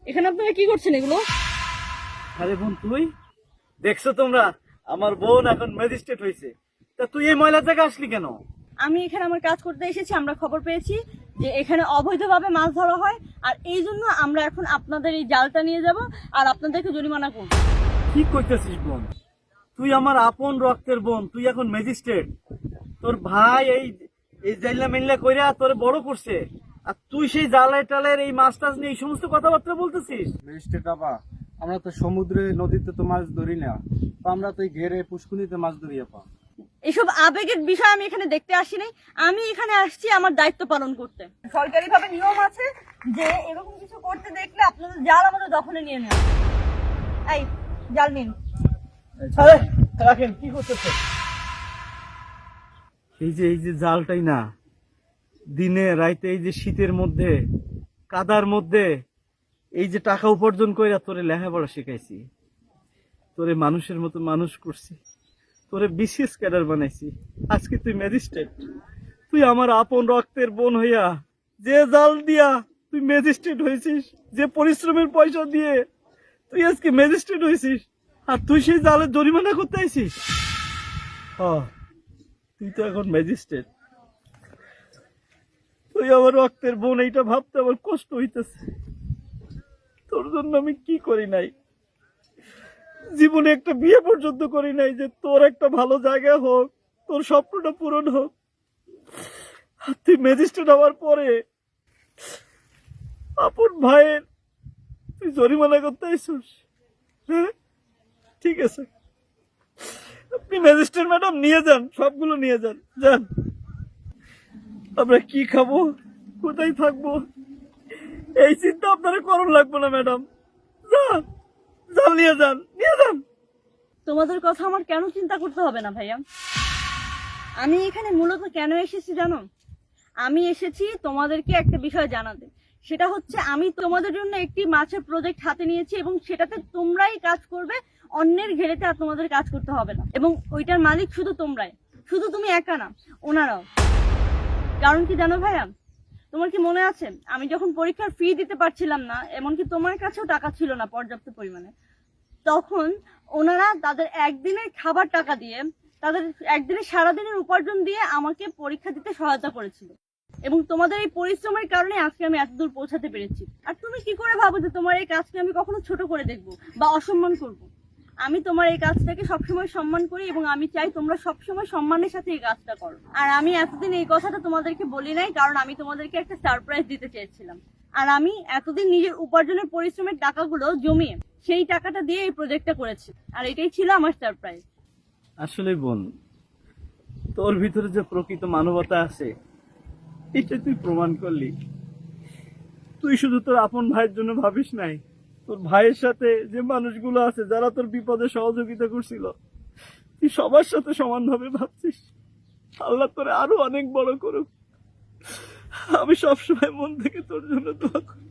এখানে আপনারা কি করছেন এগুলো? আরে বোন, তুই দেখছো তোমরা আমার বোন এখন ম্যাজিস্ট্রেট হয়েছে, তা তুই এই ময়লা জায়গা আসলি কেন? আমি এখানে আমার কাজ করতে এসেছি। আমরা খবর পেয়েছি যে এখানে অবৈধভাবে মাছ ধরা হয়, আর এই জন্য আমরা এখন আপনাদের এই জালটা নিয়ে যাব আর আপনাদেরকে জরিমানা করব। কি কইতেছিস বোন? তুই আমার আপন রক্তের বোন, তুই এখন ম্যাজিস্ট্রেট। তোর ভাই এই এই জাইলা মেল্লা কইরা তোরে বড় করছে, আর তুই সেই জালে টালের এই মাছ টাছ নিয়ে এই সমস্ত কথাবার্তা বলতেছিস? ম্যাজিস্ট্রেট বাবা, আমরা তো সমুদ্রে নদীতে তো মাছ ধরি না, তো আমরা তো এই ঘেরে পুষ্কুনিতে মাছ ধরি আপা। এসব আবেগের বিষয় আমি এখানে দেখতে আসিনি। আমি এখানে আসছি আমার দায়িত্ব পালন করতে। সরকারিভাবে নিয়ম আছে যে এরকম কিছু করতে দেখলে আপনাদের জাল আমাদের দখলে নিয়ে নেন। এই জাল নিন। আরে রাখেন, কি করতেছে? এই যে জালটাই না, দিনে রাইতে এই যে শীতের মধ্যে কাদার মধ্যে এই যে টাকা উপার্জন করে তোরে লেখাপড়া শিখাইছি, তোরে মানুষের মতো মানুষ করছি, তোরে বিশেষ ক্যাডার বানাইছি। আজকে তুই ম্যাজিস্ট্রেট, তুই আমার আপন রক্তের বোন হইয়া যে জাল দিয়া তুই ম্যাজিস্ট্রেট হয়েছিস, যে পরিশ্রমের পয়সা দিয়ে তুই আজকে ম্যাজিস্ট্রেট হয়েছিস, আর তুই সেই জালের জরিমানা করতে আইছিস। তুই তো এখন ম্যাজিস্ট্রেট, তুই আমার রক্তের বোন, এইটা ভাবতে আমার কষ্ট হইতেছে। তোর জন্য আমি কি করি নাই, জীবনে একটা বিয়ে পর্যন্ত করি নাই যে তোর একটা ভালো জায়গা হোক, তোর স্বপ্নটা পূরণ হোক। আর তুই ম্যাজিস্ট্রেট হওয়ার পরে আপন ভাইয়ের তুই জরিমানা করতে আইছিস। হ্যাঁ ঠিক আছে, আপনি ম্যাজিস্ট্রেট ম্যাডাম নিয়ে যান, সবগুলো নিয়ে যান, যান। আমরা কি খাবো, কোথায় থাকবো, এই চিন্তা আপনারা করুন লাগবে না ম্যাডাম। যান, যান, নিয়ে যান, নিয়ে যান। তোমাদের কথা আমার কেন চিন্তা করতে হবে না ভাইয়া? আমি এখানে মূলত কেন এসেছি জানো? আমি এসেছি তোমাদেরকে একটা বিষয় জানাতে। সেটা হচ্ছে আমি তোমাদের জন্য একটি মাছের প্রজেক্ট হাতে নিয়েছি এবং সেটাতে তোমরাই কাজ করবে, অন্যের ঘেরেতে আর তোমাদের কাজ করতে হবে না। এবং ওইটার মালিক শুধু তোমরাই, শুধু তুমি একা না, ওনারাও। কারণ কি জানো ভাইয়া, তোমার কি মনে আছে আমি যখন পরীক্ষার ফি দিতে পারছিলাম না, এমনকি তোমার কাছেও টাকা ছিল না পর্যাপ্ত পরিমাণে, তখন ওনারা তাদের একদিনের খাবার টাকা দিয়ে, তাদের একদিনের সারাদিনের উপার্জন দিয়ে আমাকে পরীক্ষা দিতে সহায়তা করেছিল। এবং তোমাদের এই পরিশ্রমের কারণে আজকে আমি এতদূর পৌঁছাতে পেরেছি। আর তুমি কি করে ভাবো যে তোমার এই কাজকে আমি কখনো ছোট করে দেখবো বা অসম্মান করব? আমি তোমার এই কাজটাকে সবসময় সম্মান করি এবং আমি চাই তোমরা সবসময় সম্মানের সাথে এই কাজটা করো। আর আমি এতদিন এই কথাটা তোমাদেরকে বলি নাই, কারণ আমি তোমাদেরকে একটা সারপ্রাইজ দিতে চেয়েছিলাম। আর আমি এতদিন নিজের উপার্জনের পরিশ্রমের টাকাগুলো জমিয়ে সেই টাকাটা দিয়ে এই প্রজেক্টটা করেছি, আর এটাই ছিল আমার সারপ্রাইজ। আসলে বোন, তোর ভিতরে যে প্রকৃত মানবতা আছে এটা তুই প্রমাণ করলি। তুই শুধু তোর আপন ভাইয়ের জন্য ভাবিস নাই, তোর ভাইয়ের সাথে যে মানুষগুলো আছে যারা তোর বিপদে সহযোগিতা করছিল, তুই সবার সাথে সমানভাবে ভাবছিস। আল্লাহ তোরে আরো অনেক বড় করুক। আমি সবসময় মন থেকে তোর জন্য দোয়া করি।